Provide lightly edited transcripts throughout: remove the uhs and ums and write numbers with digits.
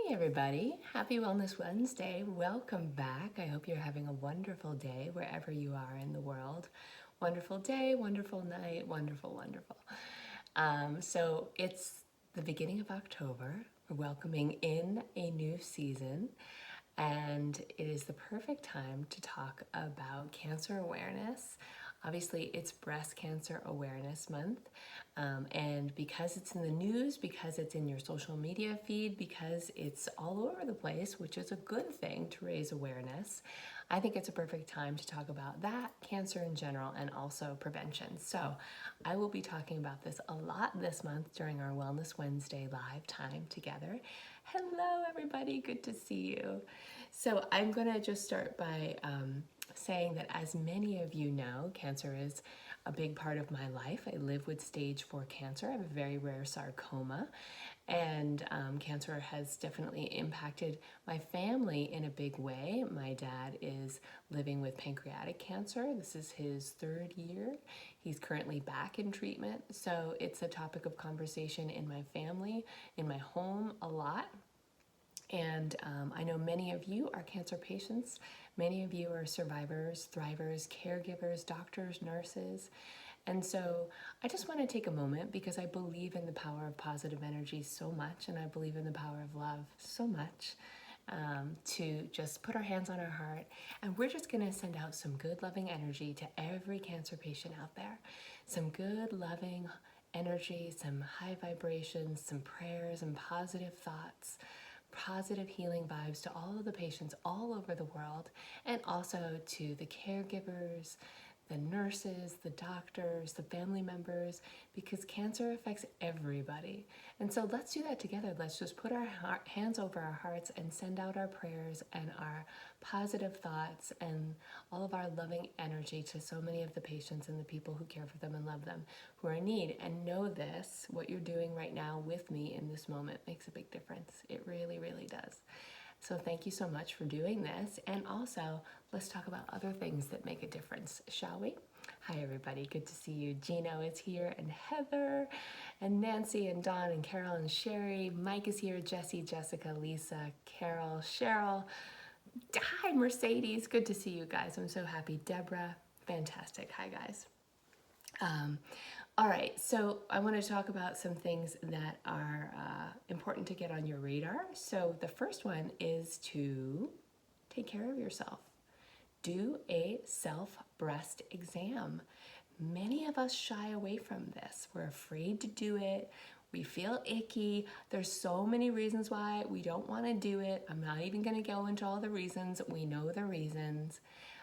Hey everybody, happy Wellness Wednesday. Welcome back. I hope you're having a wonderful day wherever you are in the world. Wonderful day, wonderful night, wonderful. So it's the beginning of October. We're welcoming in a new season, and it is the perfect time to talk about cancer awareness. Obviously, it's Breast Cancer Awareness Month, and because it's in the news, because it's in your social media feed, because it's all over the place, which is a good thing to raise awareness, I think it's a perfect time to talk about that, cancer in general, and also prevention. So I will be talking about this a lot this month during our Wellness Wednesday live time together. Hello, everybody. Good to see you. So I'm going to just start by saying that, as many of you know, cancer is a big part of my life. I live with stage 4 cancer. I have a very rare sarcoma, and cancer has definitely impacted my family in a big way. My dad is living with pancreatic cancer. This is his 3rd year. He's currently back in treatment. So it's a topic of conversation in my family, in my home a lot. And I know many of you are cancer patients. Many of you are survivors, thrivers, caregivers, doctors, nurses. And so I just want to take a moment, because I believe in the power of positive energy so much, and I believe in the power of love so much, to just put our hands on our heart. And we're just going to send out some good, loving energy to every cancer patient out there. Some good, loving energy, some high vibrations, some prayers and positive thoughts, positive healing vibes to all of the patients all over the world, and also to the caregivers, the nurses, the doctors, the family members, because cancer affects everybody. And so let's do that together. Let's just put our hands over our hearts and send out our prayers and our positive thoughts and all of our loving energy to so many of the patients and the people who care for them and love them, who are in need. And know this, what you're doing right now with me in this moment makes a big difference. It really, really does. So thank you so much for doing this. And also, let's talk about other things that make a difference, shall we? Hi, everybody. Good to see you. Gino is here, and Heather, and Nancy, and Dawn, and Carol, and Sherry. Mike is here. Jesse, Jessica, Lisa, Carol, Cheryl. Hi, Mercedes. Good to see you guys. I'm so happy. Deborah. Fantastic. Hi, guys. All right, so I want to talk about some things that are important to get on your radar. So the first one is to take care of yourself. Do a self-breast exam. Many of us shy away from this. We're afraid to do it. We feel icky. There's so many reasons why we don't want to do it. I'm not even going to go into all the reasons. We know the reasons.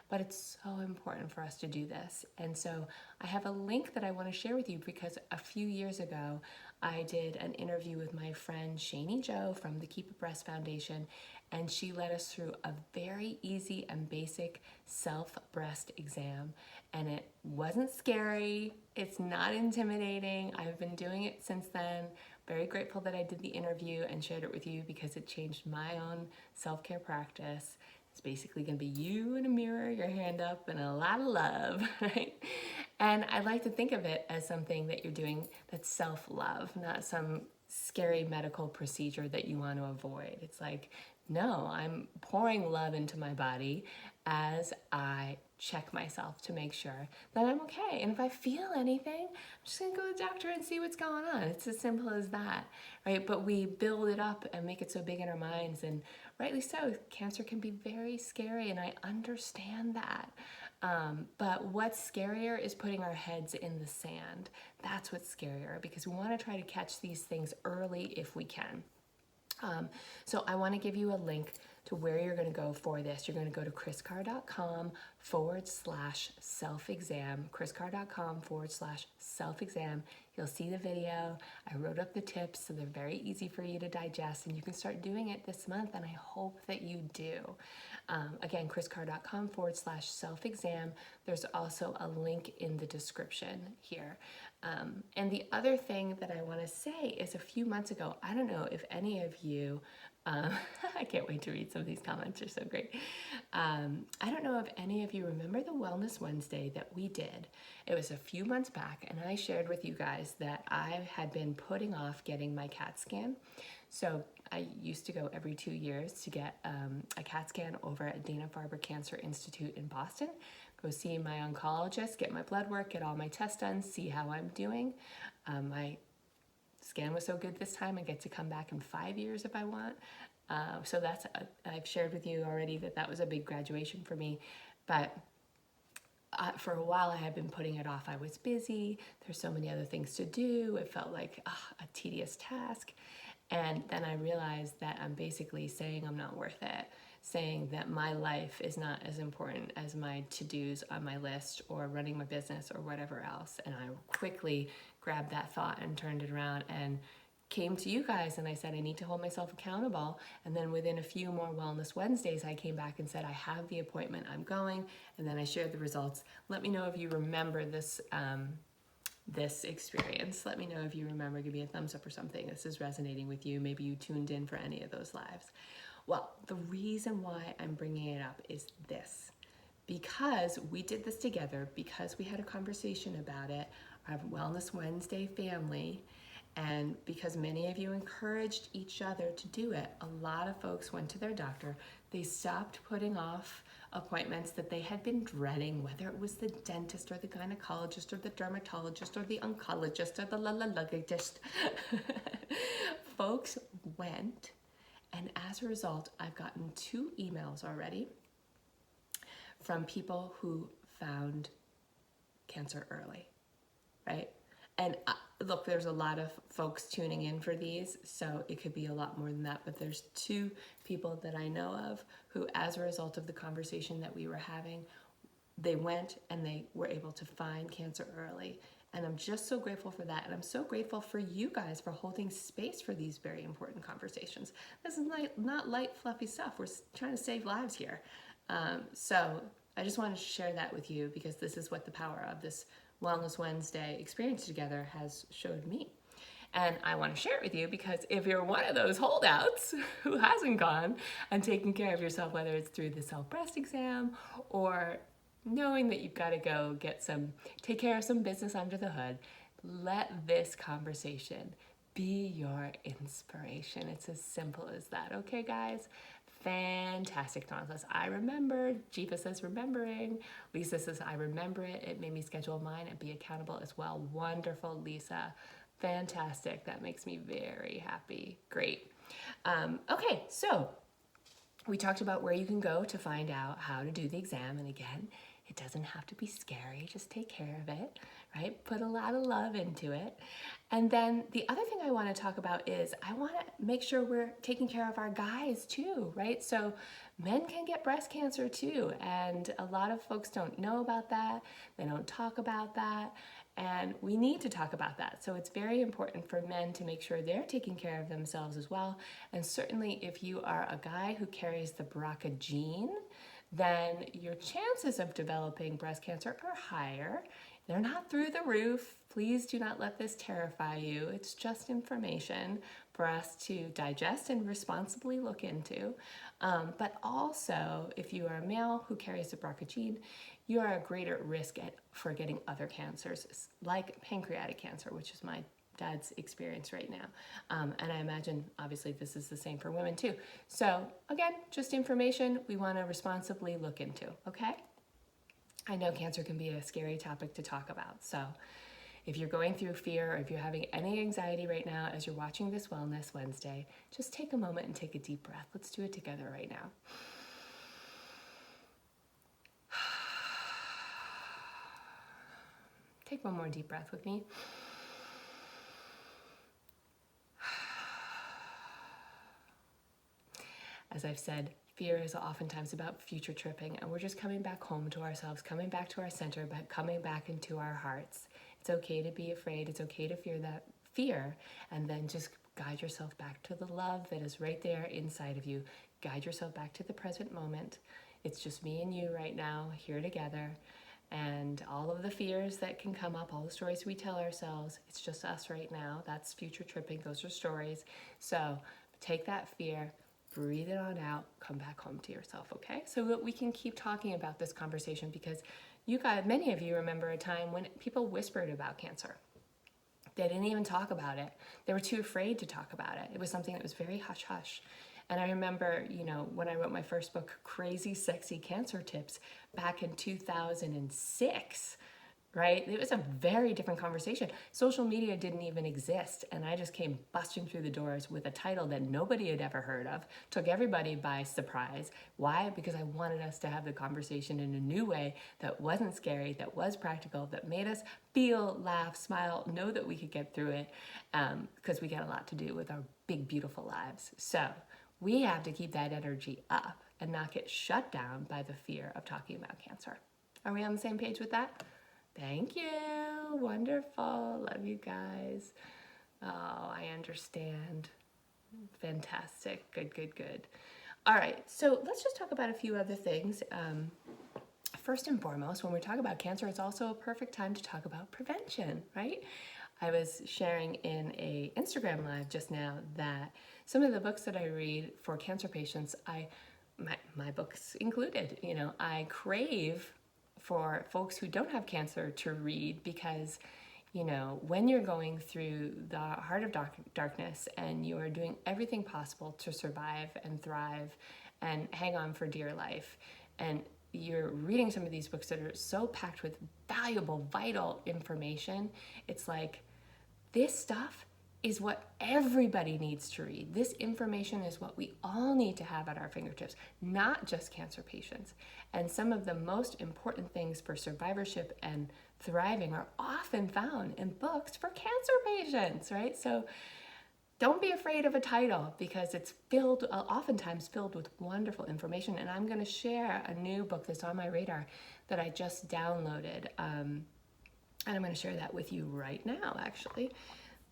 But it's so important for us to do this. And so I have a link that I want to share with you, because a few years ago, I did an interview with my friend Shaney from the Keep a Breast Foundation, and she led us through a very easy and basic self-breast exam. And it wasn't scary. It's not intimidating. I've been doing it since then. Very grateful that I did the interview and shared it with you, because it changed my own self-care practice. It's basically going to be you in a mirror, your hand up, and a lot of love, right? And I like to think of it as something that you're doing that's self-love, not some scary medical procedure that you want to avoid. It's like, no, I'm pouring love into my body as I check myself to make sure that I'm okay. And if I feel anything, I'm just gonna go to the doctor and see what's going on. It's as simple as that, right? But we build it up and make it so big in our minds, and rightly so. Cancer can be very scary, and I understand that. But what's scarier is putting our heads in the sand. That's what's scarier, because we want to try to catch these things early if we can. So I want to give you a link to where you're going to go for this. You're going to go to kriscarr.com/self-exam, kriscarr.com/self-exam. You'll see the video. I wrote up the tips, so they're very easy for you to digest, and you can start doing it this month, and I hope that you do. Again, kriscarr.com/self-exam. There's also a link in the description here. And the other thing that I want to say is a few months ago, I don't know if any of you, I can't wait to read some of these comments, they're so great. I don't know if any of you remember the Wellness Wednesday that we did. It was a few months back, and I shared with you guys that I had been putting off getting my CAT scan. So I used to go every 2 years to get a CAT scan over at Dana-Farber Cancer Institute in Boston. Go see my oncologist, get my blood work, get all my tests done, see how I'm doing. My scan was so good this time, I get to come back in 5 years if I want. So that's, I've shared with you already that was a big graduation for me. But for a while I had been putting it off. I was busy. There's so many other things to do. It felt like a tedious task. And then I realized that I'm basically saying I'm not worth it, saying that my life is not as important as my to-dos on my list or running my business or whatever else. And I quickly grabbed that thought and turned it around and came to you guys and I said, I need to hold myself accountable. And then within a few more Wellness Wednesdays, I came back and said, I have the appointment, I'm going. And then I shared the results. Let me know if you remember this this experience. Let me know if you remember. Give me a thumbs up or something. This is resonating with you. Maybe you tuned in for any of those lives. Well, the reason why I'm bringing it up is this. Because we did this together, because we had a conversation about it, our Wellness Wednesday family, and because many of you encouraged each other to do it, a lot of folks went to their doctor. They stopped putting off appointments that they had been dreading, whether it was the dentist or the gynecologist or the dermatologist or the oncologist or the la-la-lugologist. Folks went, and as a result, I've gotten 2 emails already from people who found cancer early, right? And look, there's a lot of folks tuning in for these, so it could be a lot more than that, but there's 2 people that I know of who, as a result of the conversation that we were having, they went and they were able to find cancer early. And I'm just so grateful for that. And I'm so grateful for you guys for holding space for these very important conversations. This is not light, fluffy stuff. We're trying to save lives here. So I just wanted to share that with you because this is what the power of this Wellness Wednesday experience together has showed me. And I want to share it with you because if you're one of those holdouts who hasn't gone and taken care of yourself, whether it's through the self-breast exam or knowing that you've got to go take care of some business under the hood, let this conversation be your inspiration. It's as simple as that. Okay, guys? Fantastic. Dawn says, I remember. Jiva says, remembering. Lisa says, I remember it. It made me schedule mine and be accountable as well. Wonderful, Lisa. Fantastic. That makes me very happy. Great. Okay, so we talked about where you can go to find out how to do the exam. And again, it doesn't have to be scary. Just take care of it, right? Put a lot of love into it. And then the other thing I want to talk about is I want to make sure we're taking care of our guys too, right? So men can get breast cancer too. And a lot of folks don't know about that. They don't talk about that. And we need to talk about that. So it's very important for men to make sure they're taking care of themselves as well. And certainly if you are a guy who carries the BRCA gene, then your chances of developing breast cancer are higher. They're not through the roof. Please do not let this terrify you. It's just information for us to digest and responsibly look into. But also, if you are a male who carries the BRCA gene, you are at greater risk for getting other cancers, like pancreatic cancer, which is my dad's experience right now. And I imagine, obviously, this is the same for women too. So again, just information we want to responsibly look into, okay? I know cancer can be a scary topic to talk about. So if you're going through fear or if you're having any anxiety right now as you're watching this Wellness Wednesday, just take a moment and take a deep breath. Let's do it together right now. Take one more deep breath with me. As I've said, fear is oftentimes about future tripping, and we're just coming back home to ourselves, coming back to our center, but coming back into our hearts. It's okay to be afraid. It's okay to fear that fear, and then just guide yourself back to the love that is right there inside of you. Guide yourself back to the present moment. It's just me and you right now, here together. and all of the fears that can come up, all the stories we tell ourselves. It's just us right now. That's future tripping. Those are stories. So take that fear, breathe it on out, come back home to yourself, okay? So that we can keep talking about this conversation, because you guys, many of you remember a time when people whispered about cancer. They didn't even talk about it. They were too afraid to talk about it. It was something that was very hush hush. And I remember, when I wrote my first book, Crazy Sexy Cancer Tips, back in 2006, right? It was a very different conversation. Social media didn't even exist. And I just came busting through the doors with a title that nobody had ever heard of, took everybody by surprise. Why? Because I wanted us to have the conversation in a new way that wasn't scary, that was practical, that made us feel, laugh, smile, know that we could get through it, because we got a lot to do with our big, beautiful lives. So we have to keep that energy up and not get shut down by the fear of talking about cancer. Are we on the same page with that? Thank you. Wonderful. Love you guys. Oh, I understand. Fantastic. Good, good, good. All right. So let's just talk about a few other things. First and foremost, when we talk about cancer, it's also a perfect time to talk about prevention, right? I was sharing in a Instagram live just now that some of the books that I read for cancer patients, my books included, I crave for folks who don't have cancer to read, because when you're going through the heart of darkness and you are doing everything possible to survive and thrive and hang on for dear life, and you're reading some of these books that are so packed with valuable, vital information, it's like, this stuff is what everybody needs to read. This information is what we all need to have at our fingertips, not just cancer patients. And some of the most important things for survivorship and thriving are often found in books for cancer patients, right? So don't be afraid of a title, because it's oftentimes filled with wonderful information. And I'm going to share a new book that's on my radar that I just downloaded. And I'm going to share that with you right now, actually.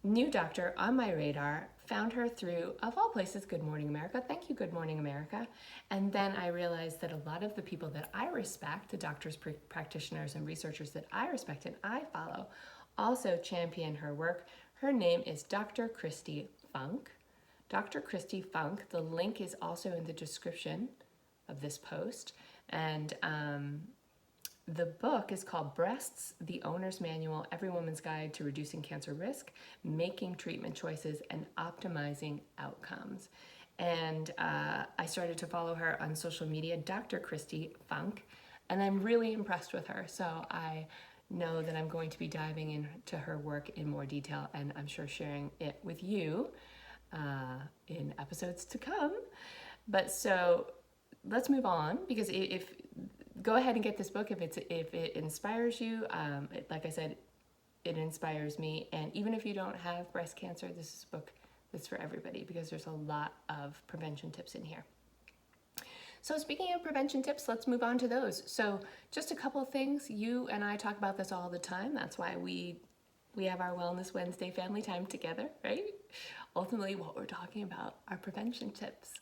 New doctor on my radar, found her through, of all places, Good Morning America. Thank you, Good Morning America. And then I realized that a lot of the people that I respect, the doctors, practitioners, and researchers that I respect and I follow, also champion her work. Her name is Dr. Kristi Funk. Dr. Kristi Funk, the link is also in the description of this post. And the book is called Breasts, the Owner's Manual, Every Woman's Guide to Reducing Cancer Risk, Making Treatment Choices, and Optimizing Outcomes. And I started to follow her on social media, Dr. Kristi Funk, and I'm really impressed with her. So I know that I'm going to be diving into her work in more detail, and I'm sure sharing it with you in episodes to come. But so let's move on, because go ahead and get this book if it inspires you. Like I said, it inspires me. And even if you don't have breast cancer, this is a book that's for everybody, because there's a lot of prevention tips in here. So speaking of prevention tips, let's move on to those. So just a couple of things. You and I talk about this all the time. That's why we have our Wellness Wednesday family time together, right? Ultimately, what we're talking about are prevention tips.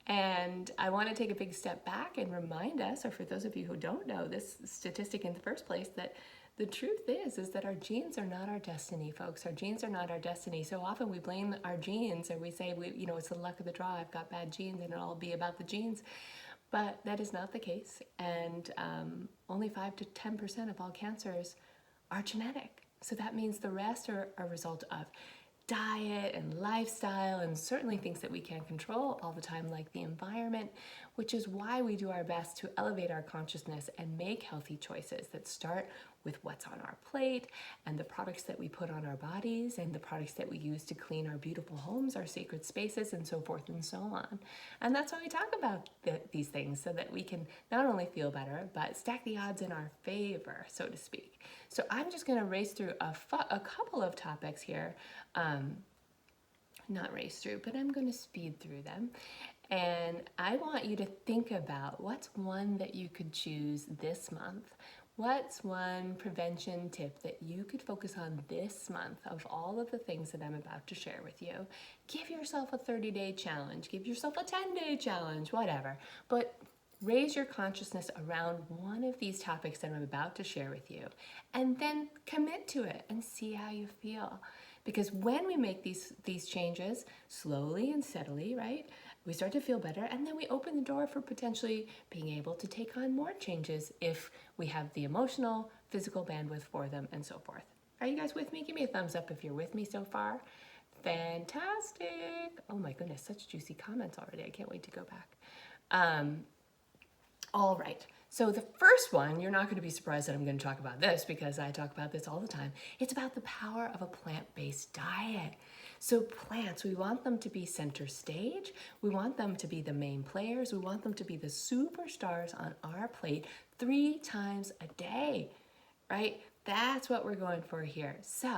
And I want to take a big step back and remind us, or for those of you who don't know this statistic in the first place, that the truth is that our genes are not our destiny, folks. Our genes are not our destiny. So often we blame our genes, or we say, it's the luck of the draw. I've got bad genes and it'll all be about the genes. But that is not the case. And only 5 to 10% of all cancers are genetic. So that means the rest are a result of diet and lifestyle, and certainly things that we can't control all the time, like the environment, which is why we do our best to elevate our consciousness and make healthy choices that start with what's on our plate and the products that we put on our bodies and the products that we use to clean our beautiful homes, our sacred spaces, and so forth and so on. And that's why we talk about these things, so that we can not only feel better, but stack the odds in our favor, so to speak. So I'm just going to race through a couple of topics here. Not race through, but I'm going to speed through them. And I want you to think about what's one that you could choose this month. What's one prevention tip that you could focus on this month of all of the things that I'm about to share with you? Give yourself a 30-day challenge. Give yourself a 10-day challenge, whatever. But Raise your consciousness around one of these topics that I'm about to share with you, and then commit to it and see how you feel. Because when we make these changes slowly and steadily, right, we start to feel better, and then we open the door for potentially being able to take on more changes if we have the emotional, physical bandwidth for them, and so forth. Are you guys with me? Give me a thumbs up if you're with me so far. Fantastic. Oh my goodness, such juicy comments already. I can't wait to go back. All right. So the first one, you're not going to be surprised that I'm going to talk about this because I talk about this all the time. It's about the power of a plant-based diet. So plants, we want them to be center stage. We want them to be the main players. We want them to be the superstars on our plate 3 times a day, right? That's what we're going for here. So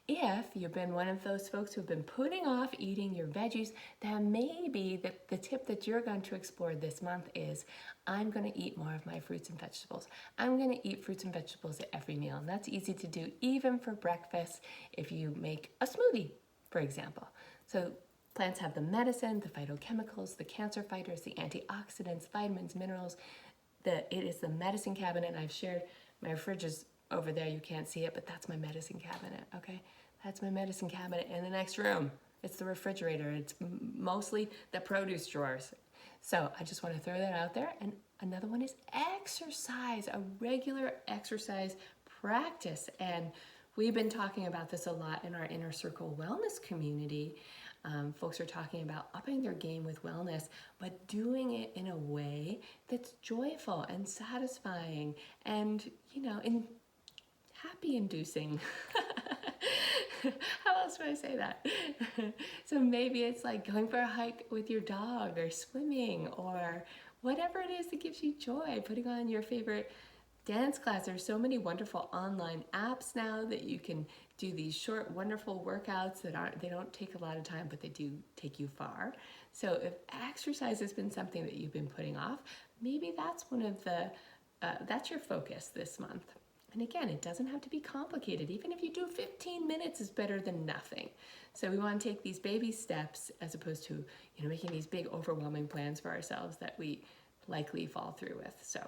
if you've been one of those folks who've been putting off eating your veggies, then maybe the tip that you're going to explore this month is, I'm going to eat more of my fruits and vegetables. I'm going to eat fruits and vegetables at every meal. And that's easy to do even for breakfast if you make a smoothie, for example. So plants have the medicine, the phytochemicals, the cancer fighters, the antioxidants, vitamins, minerals. It is the medicine cabinet. I've shared my fridge is over there, you can't see it, but that's my medicine cabinet, okay? That's my medicine cabinet in the next room. It's the refrigerator. It's mostly the produce drawers. So I just want to throw that out there. And another one is exercise, a regular exercise practice. And we've been talking about this a lot in our Inner Circle Wellness community. Folks are talking about upping their game with wellness, but doing it in a way that's joyful and satisfying and, happy inducing. How else do I say that? So maybe it's like going for a hike with your dog or swimming or whatever it is that gives you joy, putting on your favorite dance class. There's so many wonderful online apps now that you can do these short, wonderful workouts they don't take a lot of time, but they do take you far. So if exercise has been something that you've been putting off, maybe that's that's your focus this month. And again, it doesn't have to be complicated. Even if you do 15 minutes is better than nothing. So we want to take these baby steps as opposed to, making these big overwhelming plans for ourselves that we likely fall through with. So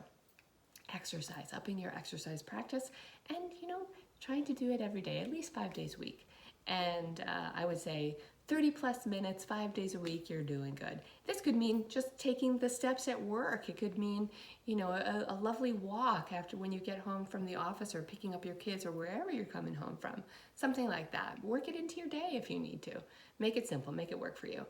exercise, upping your exercise practice, and trying to do it every day, at least 5 days a week. And I would say 30 plus minutes, 5 days a week, you're doing good. This could mean just taking the steps at work. It could mean, a lovely walk after when you get home from the office or picking up your kids or wherever you're coming home from. Something like that. Work it into your day if you need to. Make it simple, make it work for you.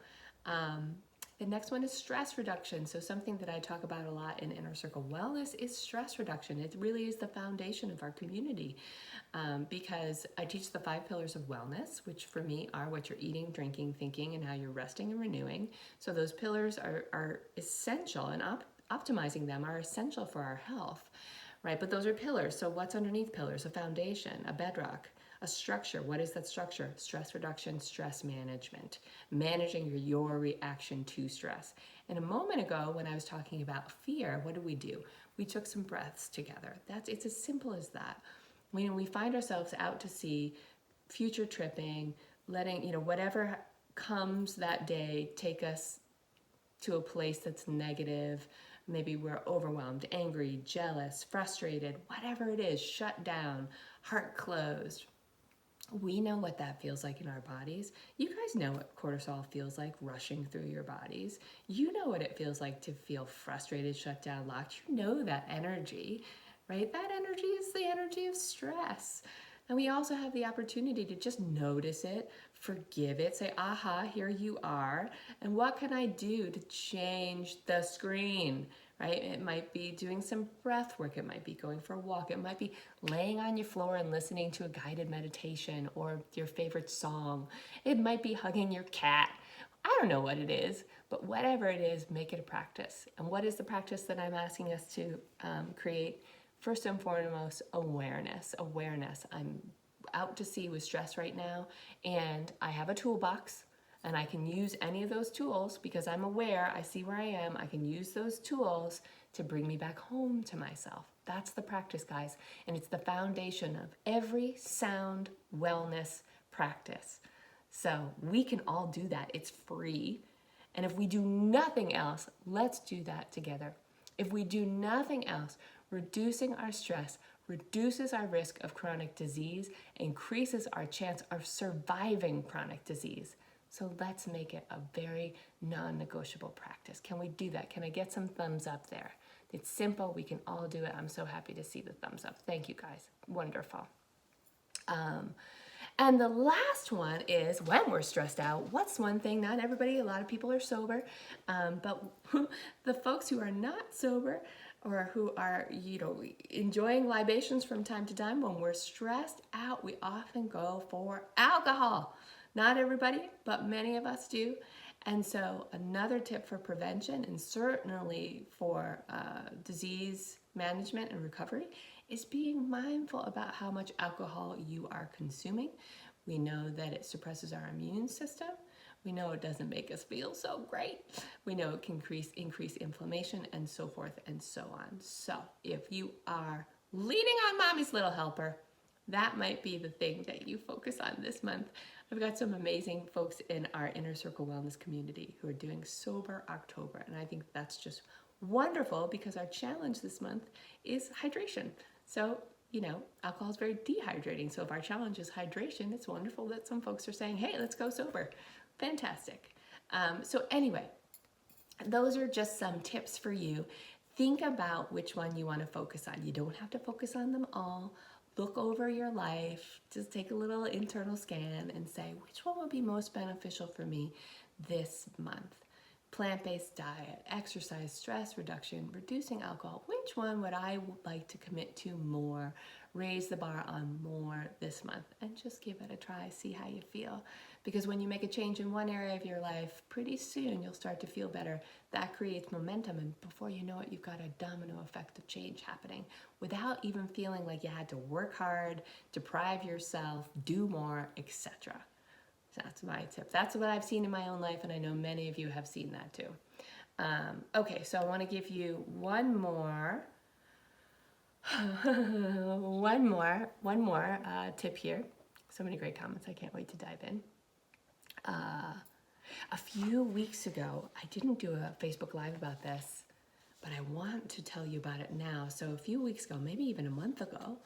The next one is stress reduction. So something that I talk about a lot in Inner Circle Wellness is stress reduction. It really is the foundation of our community because I teach the 5 pillars of wellness, which for me are what you're eating, drinking, thinking, and how you're resting and renewing. So those pillars are essential, and optimizing them are essential for our health, right? But those are pillars. So what's underneath pillars? A foundation, a bedrock. A structure. What is that structure? Stress reduction, stress management, managing your reaction to stress. And a moment ago, when I was talking about fear, what did we do? We took some breaths together. It's as simple as that. When we find ourselves out to sea, future tripping, letting, whatever comes that day take us to a place that's negative. Maybe we're overwhelmed, angry, jealous, frustrated, whatever it is, shut down, heart closed. We know what that feels like in our bodies. You guys know what cortisol feels like rushing through your bodies. You know what it feels like to feel frustrated, shut down, locked. You know that energy, right? That energy is the energy of stress. And we also have the opportunity to just notice it, forgive it, say, aha, here you are. And what can I do to change the screen? Right? It might be doing some breath work. It might be going for a walk. It might be laying on your floor and listening to a guided meditation or your favorite song. It might be hugging your cat. I don't know what it is, but whatever it is, make it a practice. And what is the practice that I'm asking us to create? First and foremost, awareness. Awareness. I'm out to sea with stress right now, and I have a toolbox. And I can use any of those tools because I'm aware, I see where I am, I can use those tools to bring me back home to myself. That's the practice, guys. And it's the foundation of every sound wellness practice. So we can all do that. It's free. And if we do nothing else, let's do that together. If we do nothing else, reducing our stress reduces our risk of chronic disease, increases our chance of surviving chronic disease. So let's make it a very non-negotiable practice. Can we do that? Can I get some thumbs up there? It's simple. We can all do it. I'm so happy to see the thumbs up. Thank you, guys. Wonderful. And the last one is when we're stressed out, what's one thing? Not everybody, a lot of people are sober, but the folks who are not sober or who are, enjoying libations from time to time, when we're stressed out, we often go for alcohol. Not everybody, but many of us do. And so another tip for prevention and certainly for disease management and recovery is being mindful about how much alcohol you are consuming. We know that it suppresses our immune system. We know it doesn't make us feel so great. We know it can increase inflammation and so forth and so on. So if you are leaning on mommy's little helper, that might be the thing that you focus on this month. I've got some amazing folks in our Inner Circle Wellness community who are doing Sober October, and I think that's just wonderful because our challenge this month is hydration. So, alcohol is very dehydrating. So if our challenge is hydration, it's wonderful that some folks are saying, hey, let's go sober. Fantastic. So anyway, those are just some tips for you. Think about which one you want to focus on. You don't have to focus on them all. Look over your life, just take a little internal scan and say, which one would be most beneficial for me this month? Plant-based diet, exercise, stress reduction, reducing alcohol. Which one would I like to commit to more, raise the bar on more this month? And just give it a try, see how you feel. Because when you make a change in one area of your life, pretty soon you'll start to feel better. That creates momentum, and before you know it, you've got a domino effect of change happening without even feeling like you had to work hard, deprive yourself, do more, etc. That's my tip. That's what I've seen in my own life, and I know many of you have seen that too. Okay, so I want to give you one more tip here. So many great comments. I can't wait to dive in. A few weeks ago, I didn't do a Facebook Live about this, but I want to tell you about it now. So a few weeks ago, maybe even a month ago,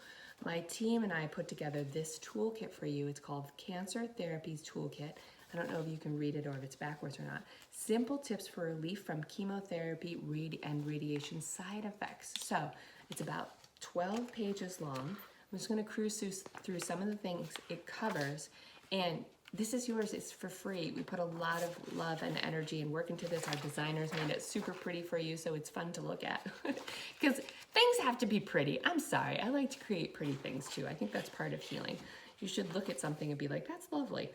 my team and I put together this toolkit for you. It's called Cancer Therapies Toolkit. I don't know if you can read it or if it's backwards or not. Simple tips for relief from chemotherapy and radiation side effects. So it's about 12 pages long. I'm just going to cruise through some of the things it covers. And this is yours. It's for free. We put a lot of love and energy and work into this. Our designers made it super pretty for you, so it's fun to look at. Because things have to be pretty. I'm sorry. I like to create pretty things too. I think that's part of healing. You should look at something and be like, that's lovely.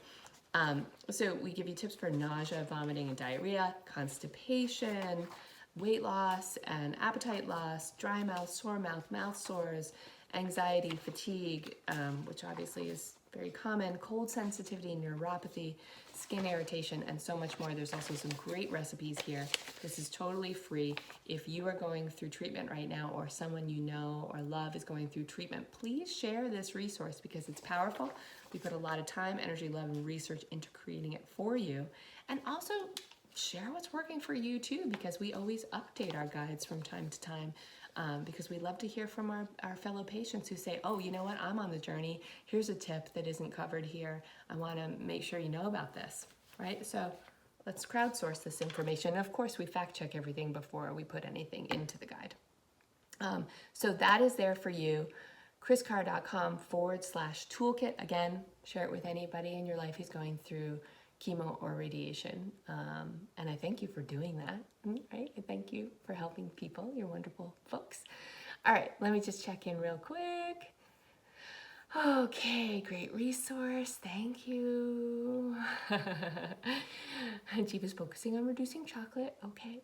So we give you tips for nausea, vomiting, and diarrhea, constipation, weight loss and appetite loss, dry mouth, mouth sores, anxiety, fatigue, which obviously is very common, cold sensitivity, neuropathy, skin irritation, and so much more. There's also some great recipes here. This is totally free. If you are going through treatment right now, or someone you know or love is going through treatment, please share this resource because it's powerful. We put a lot of time, energy, love, and research into creating it for you. And also share what's working for you too, because we always update our guides from time to time. Because we love to hear from our fellow patients who say, oh, you know what, I'm on the journey. Here's a tip that isn't covered here. I want to make sure you know about this, right? So let's crowdsource this information. Of course, we fact check everything before we put anything into the guide. So that is there for you. kriscarr.com/toolkit. Again, share it with anybody in your life who's going through chemo or radiation. And I thank you for doing that, right? I thank you for helping people. You're wonderful folks. All right, let me just check in real quick. Okay, great resource. Thank you. Jeep is focusing on reducing chocolate. Okay,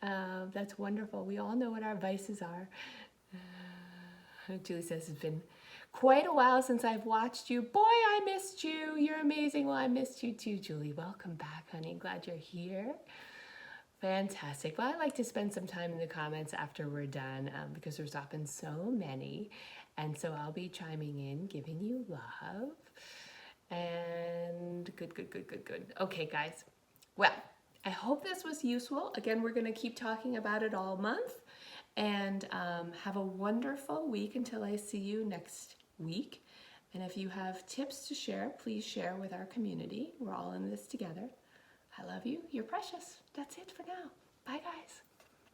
that's wonderful. We all know what our vices are. Julie says it's been quite a while since I've watched you. Boy, I missed you. You're amazing. Well, I missed you too, Julie. Welcome back, honey. Glad you're here. Fantastic. Well, I like to spend some time in the comments after we're done because there's often so many. And so I'll be chiming in, giving you love. And good. Okay, guys. Well, I hope this was useful. Again, we're going to keep talking about it all month. And have a wonderful week until I see you next week. And if you have tips to share, please share with our community. We're all in this together. I love you. You're precious. That's it for now. Bye, guys.